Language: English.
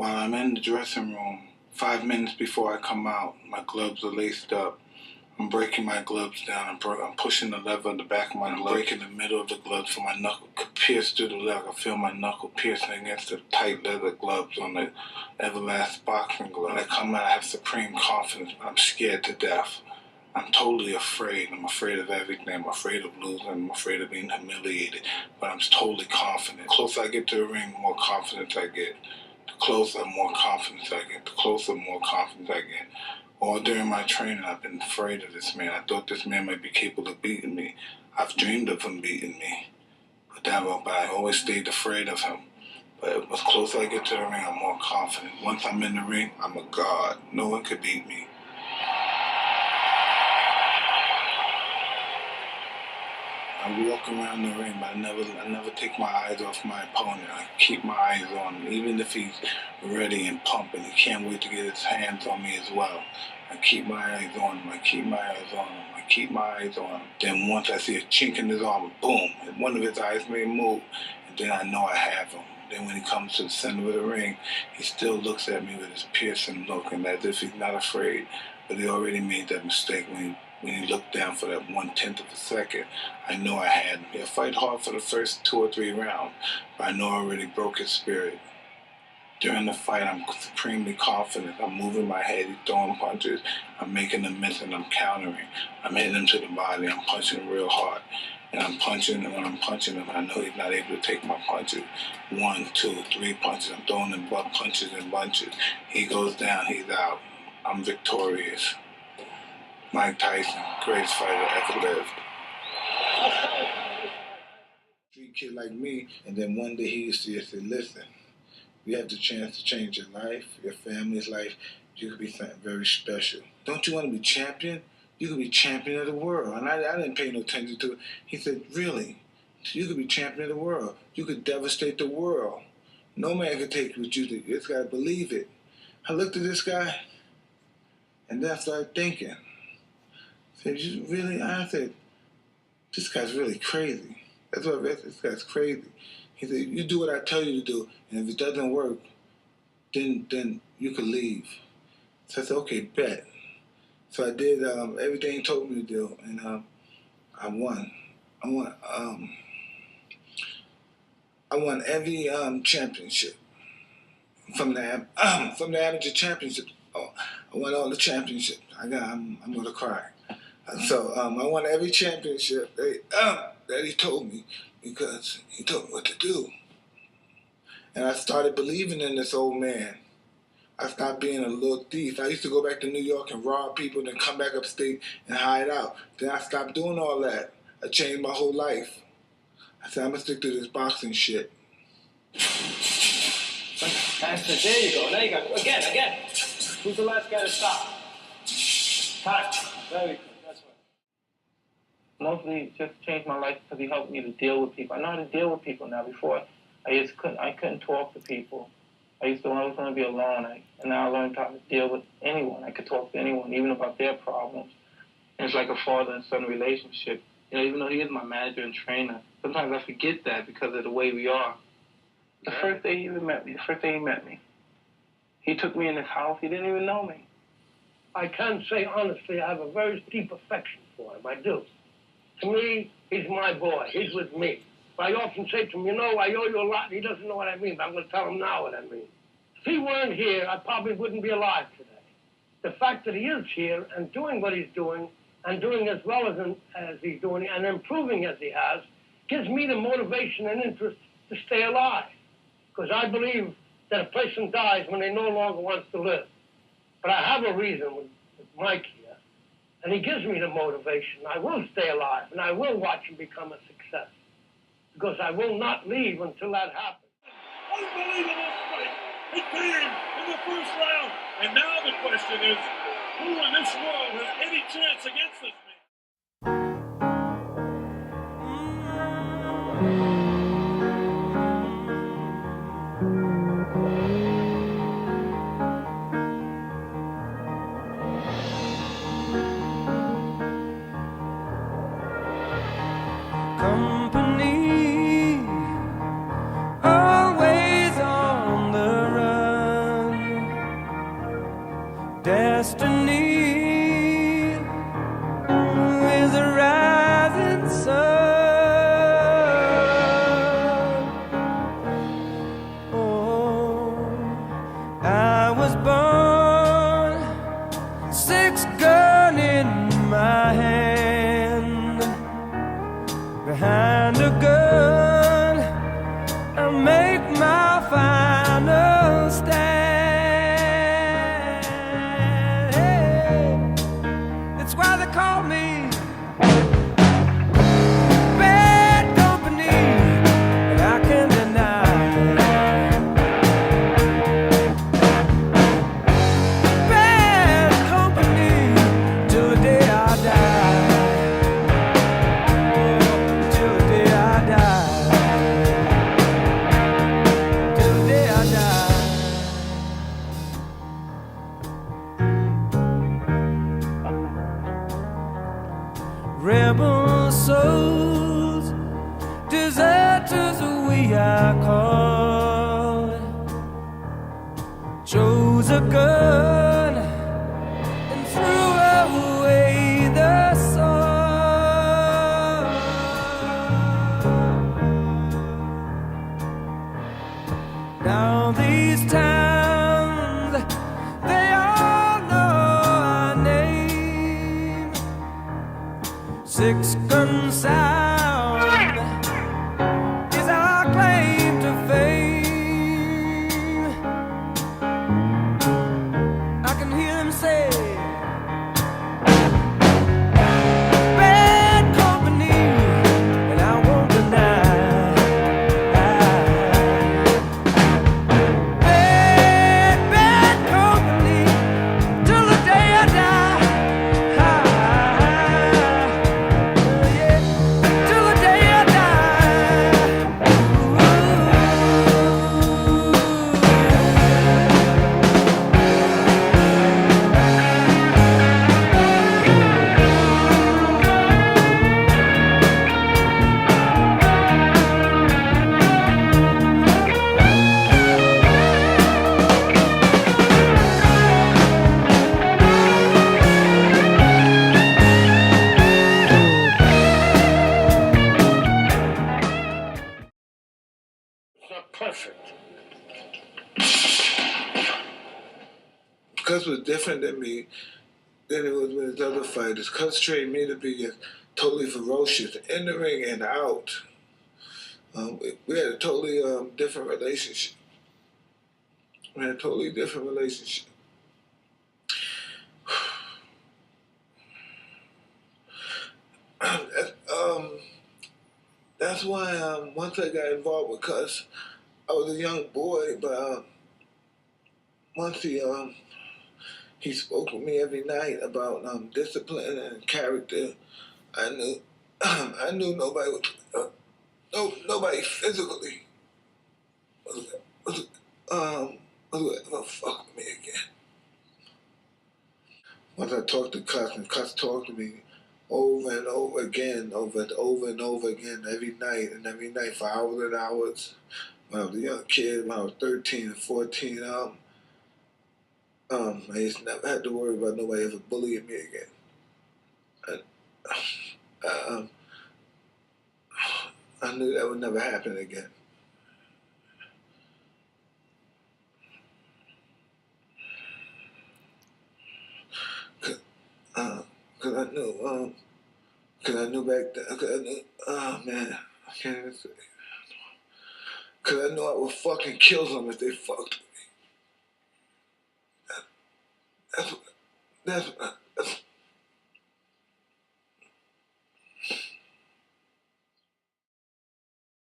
While I'm in the dressing room, 5 minutes before I come out, my gloves are laced up. I'm breaking my gloves down. I'm pushing the lever in the back of my glove. I'm breaking the middle of the gloves so my knuckle could pierce through the leather. I feel my knuckle piercing against the tight leather gloves on the Everlast boxing glove. When I come out, I have supreme confidence, but I'm scared to death. I'm totally afraid. I'm afraid of everything. I'm afraid of losing. I'm afraid of being humiliated. But I'm totally confident. The closer I get to the ring, the more confidence I get. The closer, more confidence I get. The closer, more confidence I get. All during my training, I've been afraid of this man. I thought this man might be capable of beating me. I've dreamed of him beating me. But I always stayed afraid of him. But the closer I get to the ring, I'm more confident. Once I'm in the ring, I'm a god. No one could beat me. I walk around the ring, but I never take my eyes off my opponent. I keep my eyes on him, even if he's ready and pumping. He can't wait to get his hands on me as well. I keep my eyes on him. I keep my eyes on him. I keep my eyes on him. Then once I see a chink in his armor, boom, and one of his eyes may move, and then I know I have him. Then when he comes to the center of the ring, he still looks at me with his piercing look, and as if he's not afraid, but he already made that mistake when he looked down for that 1/10 of a second. I know I had him. He'll fight hard for the first 2 or 3 rounds, but I know I already broke his spirit. During the fight, I'm supremely confident. I'm moving my head, he's throwing punches. I'm making them miss and I'm countering. I'm hitting him to the body. I'm punching him real hard. And I'm punching, and when I'm punching him, I know he's not able to take my punches. 1, 2, 3 punches. I'm throwing him punches and bunches. He goes down, he's out. I'm victorious. Mike Tyson, greatest fighter ever lived. Street kid like me, and then one day he used to say, listen, you have the chance to change your life, your family's life. You could be something very special. Don't you want to be champion? You could be champion of the world. And I didn't pay no attention to it. He said, really? You could be champion of the world. You could devastate the world. No man could take what you do. You just got to believe it. I looked at this guy, and then I started thinking. I said, you really? I said, this guy's really crazy. That's what this guy's crazy. He said, you do what I tell you to do, and if it doesn't work, then you could leave. So I said, okay, bet. So I did everything he told me to do, and I won. I won every championship from the amateur championship. Oh, I won all the championships. I'm gonna cry. So I won every championship that he told me, because he told me what to do. And I started believing in this old man. I stopped being a little thief. I used to go back to New York and rob people, then come back upstate and hide out. Then I stopped doing all that. I changed my whole life. I said, I'm gonna stick to this boxing shit. Master, there you go. There you go. Again. Who's the last guy to stop? Time. Very good. That's right. Mostly just changed my life because he helped me to deal with people. I know how to deal with people now. Before, I couldn't talk to people. I always want to be alone. And now I learned how to deal with anyone. I could talk to anyone, even about their problems. And it's like a father and son relationship. You know, even though he is my manager and trainer, sometimes I forget that because of the way we are. The first day he met me, he took me in his house. He didn't even know me. I can say honestly, I have a very deep affection for him. I do. To me, he's my boy. He's with me. But I often say to him, you know, I owe you a lot, and he doesn't know what I mean, but I'm going to tell him now what I mean. If he weren't here, I probably wouldn't be alive today. The fact that he is here and doing what he's doing, and doing as well as he's doing, and improving as he has, gives me the motivation and interest to stay alive. Because I believe that a person dies when they no longer wants to live. But I have a reason with Mike here, and he gives me the motivation. I will stay alive, and I will watch him become a success. Because I will not leave until that happens. Unbelievable fight. He came in the first round. And now the question is, who in this world has any chance against this man? Company, always on the run. make my final stand. Hey, that's why they call me bad company, and I can't deny bad company till the day I die. Till the day I die. Till the day I die. Rebel souls, deserters we are called, chose a gun and threw away the sword. Now these towns, they all know our name. Six gun sound is our claim to fame. I can hear them say, bad company, and I won't deny. Bad company, till the day I die. Yeah, till the day I die. It's not perfect. Cuz was different than me than it was with his other fighters. Cuz trained me to be totally ferocious in the ring and out. We had a totally different relationship. We had a totally different relationship. That's why once I got involved with Cuz, I was a young boy, but once he spoke with me every night about discipline and character, I knew I knew nobody nobody physically was gonna ever fuck with me again. Once I talked to Cuz, and Cuz talked to me over and over again, over and over again, every night for hours and hours. When I was a young kid, when I was 13 and 14, I just never had to worry about nobody ever bullying me again. And, I knew that would never happen again. Cause I knew back then. Cause I knew, oh man, I can't even say. Cause I knew I would fucking kill them if they fucked with me. That's